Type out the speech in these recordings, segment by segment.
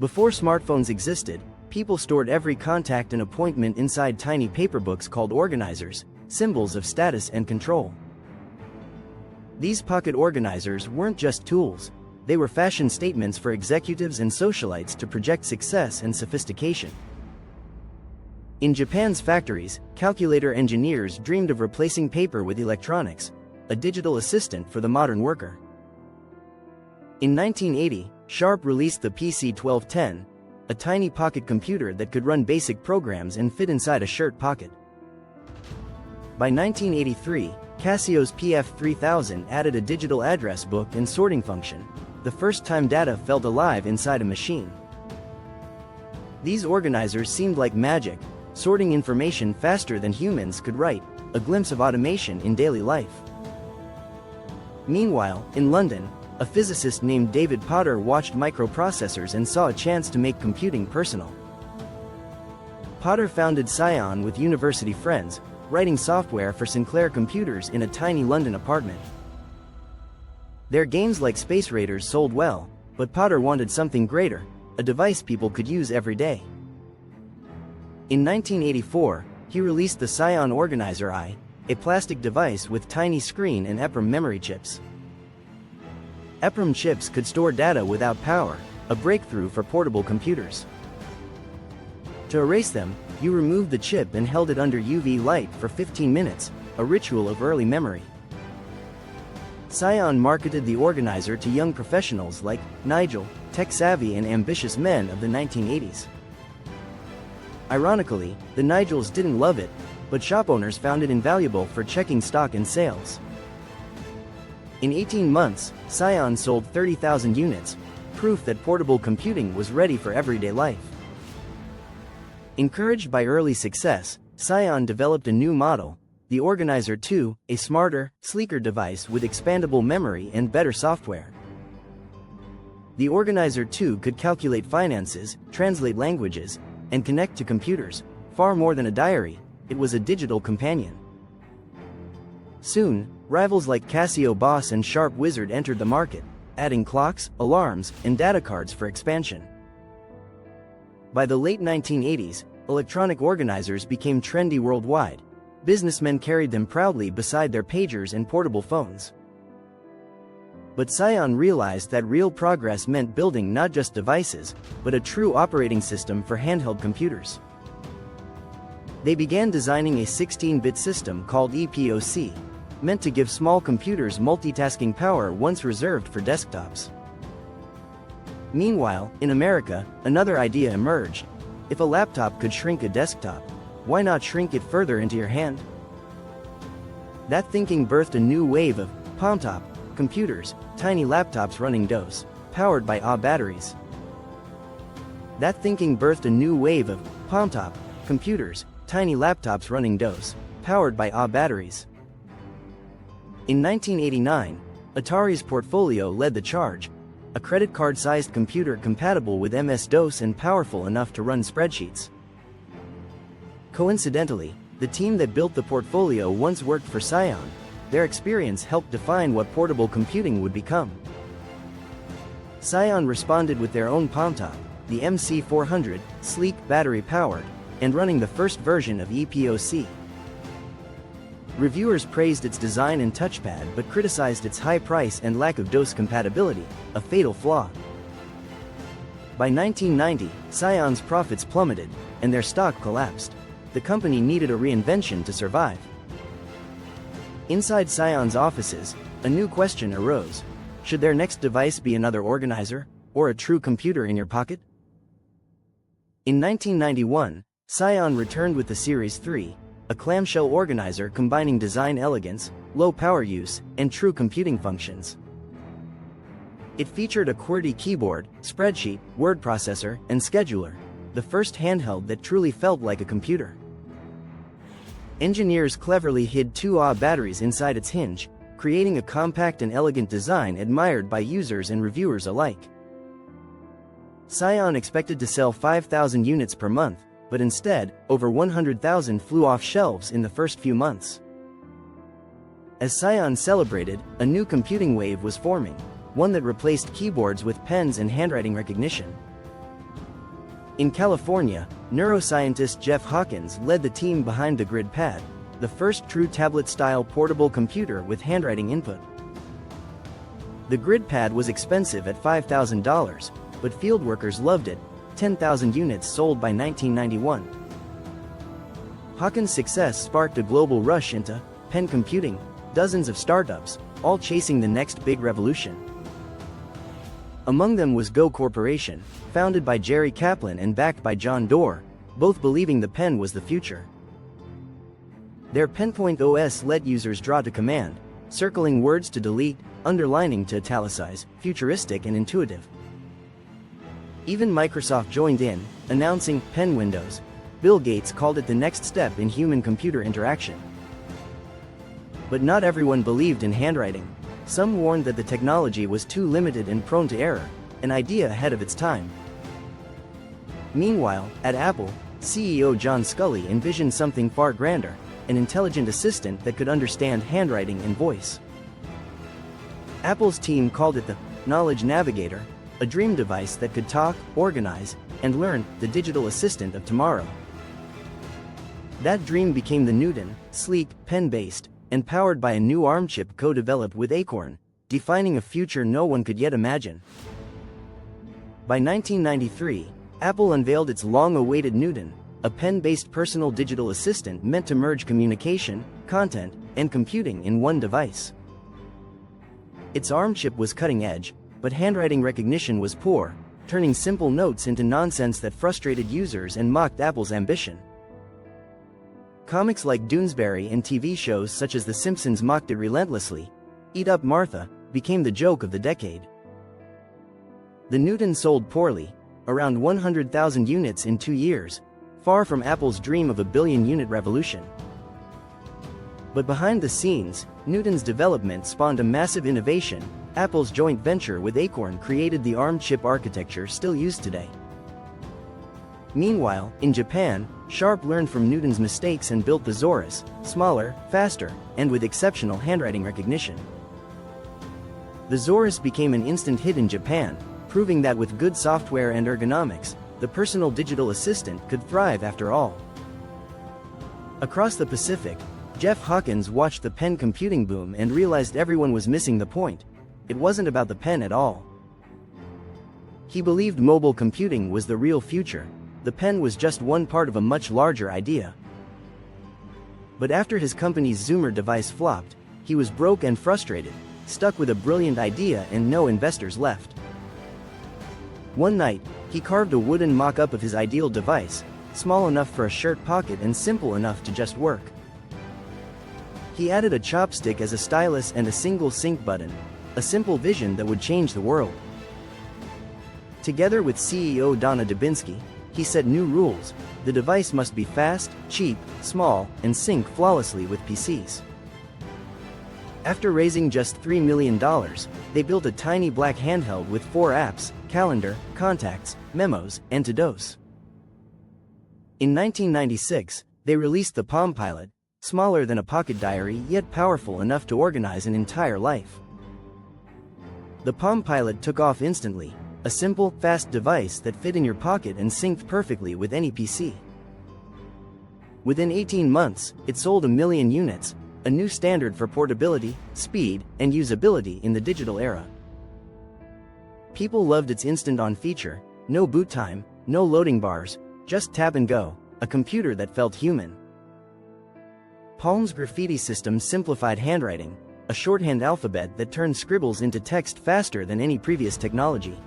Before smartphones existed, people stored every contact and appointment inside tiny paper books called organizers, symbols of status and control. These pocket organizers weren't just tools, they were fashion statements for executives and socialites to project success and sophistication. In Japan's factories, calculator engineers dreamed of replacing paper with electronics, a digital assistant for the modern worker. In 1980, Sharp released the PC 1210, a tiny pocket computer that could run basic programs and fit inside a shirt pocket. By 1983, Casio's PF3000 added a digital address book and sorting function, the first time data felt alive inside a machine. These organizers seemed like magic, sorting information faster than humans could write, a glimpse of automation in daily life. Meanwhile, in London, a physicist named David Potter watched microprocessors and saw a chance to make computing personal. Potter founded Psion with university friends, writing software for Sinclair computers in a tiny London apartment. Their games like Space Raiders sold well, but Potter wanted something greater, a device people could use every day. In 1984, he released the Psion Organizer I, a plastic device with tiny screen and EPROM memory chips. EPROM chips could store data without power, a breakthrough for portable computers. To erase them, you removed the chip and held it under UV light for 15 minutes, a ritual of early memory. Psion marketed the organizer to young professionals like Nigel, tech-savvy and ambitious men of the 1980s. Ironically, the Nigels didn't love it, but shop owners found it invaluable for checking stock and sales. In 18 months, Psion sold 30,000 units, proof that portable computing was ready for everyday life. Encouraged by early success, Psion developed a new model, the Organizer 2, a smarter, sleeker device with expandable memory and better software. The Organizer 2 could calculate finances, translate languages, and connect to computers. Far more than a diary, it was a digital companion. Soon, rivals like Casio Boss and Sharp Wizard entered the market, adding clocks, alarms, and data cards for expansion. By the late 1980s, electronic organizers became trendy worldwide. Businessmen carried them proudly beside their pagers and portable phones. But Psion realized that real progress meant building not just devices, but a true operating system for handheld computers. They began designing a 16-bit system called EPOC, meant to give small computers multitasking power once reserved for desktops. Meanwhile, in America, another idea emerged. If a laptop could shrink a desktop, why not shrink it further into your hand? That thinking birthed a new wave of palm-top computers, tiny laptops running DOS, powered by AA batteries. That thinking birthed a new wave of palm-top computers, tiny laptops running DOS, powered by AA batteries. In 1989, Atari's portfolio led the charge, a credit card-sized computer compatible with MS-DOS and powerful enough to run spreadsheets. Coincidentally, the team that built the portfolio once worked for Psion. Their experience helped define what portable computing would become. Psion responded with their own palm-top, the MC400, sleek, battery-powered, and running the first version of EPOC. Reviewers praised its design and touchpad but criticized its high price and lack of DOS compatibility, a fatal flaw. By 1990, Psion's profits plummeted, and their stock collapsed. The company needed a reinvention to survive. Inside Psion's offices, a new question arose. Should their next device be another organizer, or a true computer in your pocket? In 1991, Psion returned with the Series 3, a clamshell organizer combining design elegance, low power use, and true computing functions. It featured a QWERTY keyboard, spreadsheet, word processor, and scheduler, the first handheld that truly felt like a computer. Engineers cleverly hid two AA batteries inside its hinge, creating a compact and elegant design admired by users and reviewers alike. Psion expected to sell 5,000 units per month, but instead, over 100,000 flew off shelves in the first few months. As Psion celebrated, a new computing wave was forming, one that replaced keyboards with pens and handwriting recognition. In California, neuroscientist Jeff Hawkins led the team behind the GridPad, the first true tablet-style portable computer with handwriting input. The GridPad was expensive at $5,000, but fieldworkers loved it. 10,000 units sold by 1991. Hawkins' success sparked a global rush into pen computing, dozens of startups, all chasing the next big revolution. Among them was Go Corporation, founded by Jerry Kaplan and backed by John Doerr, both believing the pen was the future. Their PenPoint OS let users draw to command, circling words to delete, underlining to italicize, futuristic and intuitive. Even Microsoft joined in, announcing Pen Windows. Bill Gates called it the next step in human-computer interaction. But not everyone believed in handwriting. Some warned that the technology was too limited and prone to error, an idea ahead of its time. Meanwhile, at Apple, CEO John Sculley envisioned something far grander, an intelligent assistant that could understand handwriting and voice. Apple's team called it the Knowledge Navigator, a dream device that could talk, organize, and learn, the digital assistant of tomorrow. That dream became the Newton, sleek, pen-based, and powered by a new ARM chip co-developed with Acorn, defining a future no one could yet imagine. By 1993, Apple unveiled its long-awaited Newton, a pen-based personal digital assistant meant to merge communication, content, and computing in one device. Its ARM chip was cutting-edge, but handwriting recognition was poor, turning simple notes into nonsense that frustrated users and mocked Apple's ambition. Comics like Doonesbury and TV shows such as The Simpsons mocked it relentlessly. Eat Up Martha became the joke of the decade. The Newton sold poorly, around 100,000 units in 2 years, far from Apple's dream of a billion-unit revolution. But behind the scenes, Newton's development spawned a massive innovation. Apple's joint venture with Acorn created the ARM chip architecture still used today. Meanwhile, in Japan, Sharp learned from Newton's mistakes and built the Zorus, smaller, faster, and with exceptional handwriting recognition. The Zorus became an instant hit in Japan, proving that with good software and ergonomics, the personal digital assistant could thrive after all. Across the Pacific, Jeff Hawkins watched the pen computing boom and realized everyone was missing the point. It wasn't about the pen at all. He believed mobile computing was the real future. The pen was just one part of a much larger idea. But after his company's Zoomer device flopped, he was broke and frustrated, stuck with a brilliant idea and no investors left. One night, he carved a wooden mock-up of his ideal device, small enough for a shirt pocket and simple enough to just work. He added a chopstick as a stylus and a single sync button, a simple vision that would change the world. Together with CEO Donna Dubinsky, he set new rules. The device must be fast, cheap, small, and sync flawlessly with PCs. After raising just $3 million, they built a tiny black handheld with 4 apps: Calendar, Contacts, Memos, and To-Dos. In 1996, they released the Palm Pilot, smaller than a pocket diary yet powerful enough to organize an entire life. The Palm Pilot took off instantly, a simple, fast device that fit in your pocket and synced perfectly with any PC. Within 18 months, it sold 1 million units, a new standard for portability, speed, and usability in the digital era. People loved its instant-on feature: no boot time, no loading bars, just tap and go, a computer that felt human. Palm's graffiti system simplified handwriting, a shorthand alphabet that turned scribbles into text faster than any previous technology.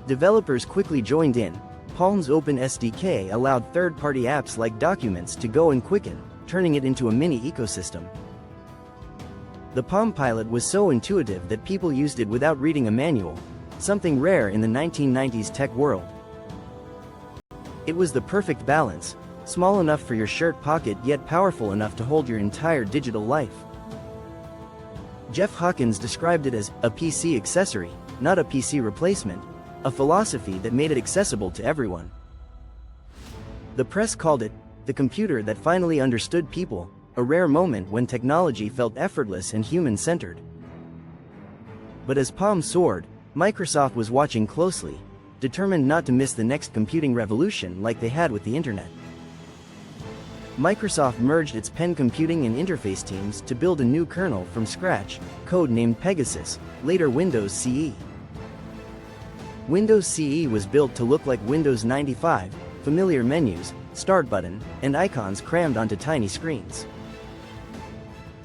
Developers quickly joined in. Palm's open SDK allowed third-party apps like Documents to go and quicken, turning it into a mini ecosystem. The Palm Pilot was so intuitive that people used it without reading a manual, something rare in the 1990s tech world. It was the perfect balance, small enough for your shirt pocket yet powerful enough to hold your entire digital life. Jeff Hawkins described it as a PC accessory, not a PC replacement, a philosophy that made it accessible to everyone. The press called it the computer that finally understood people, a rare moment when technology felt effortless and human-centered. But as Palm soared, Microsoft was watching closely. determined not to miss the next computing revolution like they had with the internet. Microsoft merged its pen computing and interface teams to build a new kernel from scratch, code-named Pegasus, later Windows CE. Windows CE was built to look like Windows 95, familiar menus, start button, and icons crammed onto tiny screens.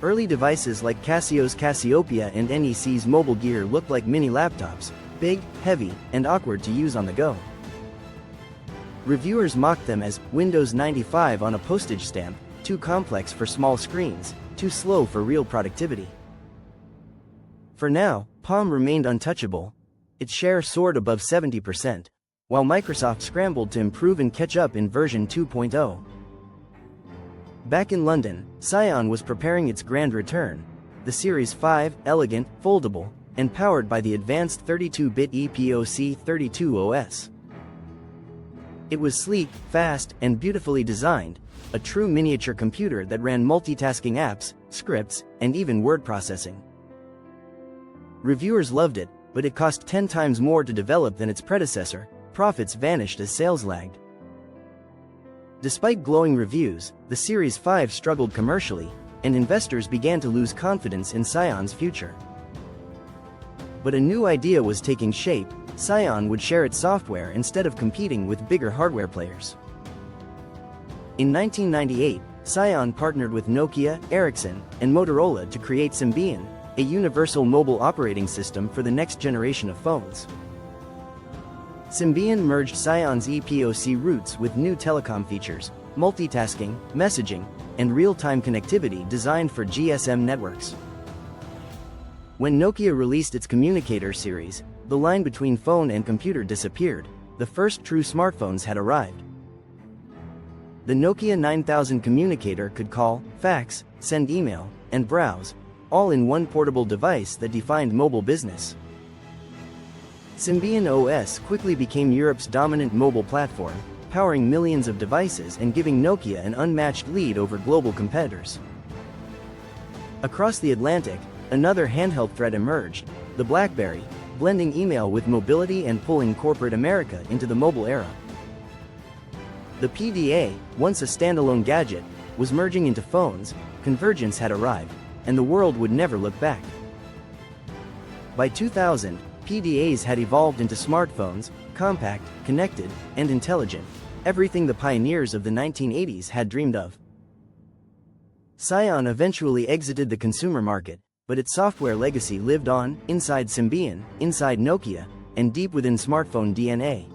Early devices like Casio's Cassiopeia and NEC's Mobile Gear looked like mini laptops, big, heavy, and awkward to use on the go. Reviewers mocked them as Windows 95 on a postage stamp, too complex for small screens, too slow for real productivity. For now, Palm remained untouchable. Its share soared above 70%, while Microsoft scrambled to improve and catch up in version 2.0. Back in London, Psion was preparing its grand return. The Series 5, elegant, foldable, and powered by the advanced 32-bit EPOC 32 OS. It was sleek, fast, and beautifully designed, a true miniature computer that ran multitasking apps, scripts, and even word processing. Reviewers loved it, but it cost 10 times more to develop than its predecessor. Profits vanished as sales lagged. Despite glowing reviews, the Series 5 struggled commercially, and investors began to lose confidence in Psion's future. But a new idea was taking shape. Psion would share its software instead of competing with bigger hardware players. In 1998, Psion partnered with Nokia, Ericsson, and Motorola to create Symbian, a universal mobile operating system for the next generation of phones. Symbian merged Psion's EPOC roots with new telecom features, multitasking, messaging, and real-time connectivity designed for GSM networks. When Nokia released its Communicator series, the line between phone and computer disappeared. The first true smartphones had arrived. The Nokia 9000 Communicator could call, fax, send email, and browse, all in one portable device that defined mobile business. Symbian OS quickly became Europe's dominant mobile platform, powering millions of devices and giving Nokia an unmatched lead over global competitors. Across the Atlantic, another handheld threat emerged, the BlackBerry, blending email with mobility and pulling corporate America into the mobile era. The PDA, once a standalone gadget, was merging into phones. Convergence had arrived, and the world would never look back. By 2000, PDAs had evolved into smartphones, compact, connected, and intelligent, everything the pioneers of the 1980s had dreamed of. Psion eventually exited the consumer market, but its software legacy lived on, inside Symbian, inside Nokia, and deep within smartphone DNA.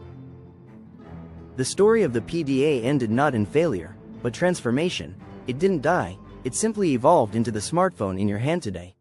The story of the PDA ended not in failure, but transformation. It didn't die, it simply evolved into the smartphone in your hand today.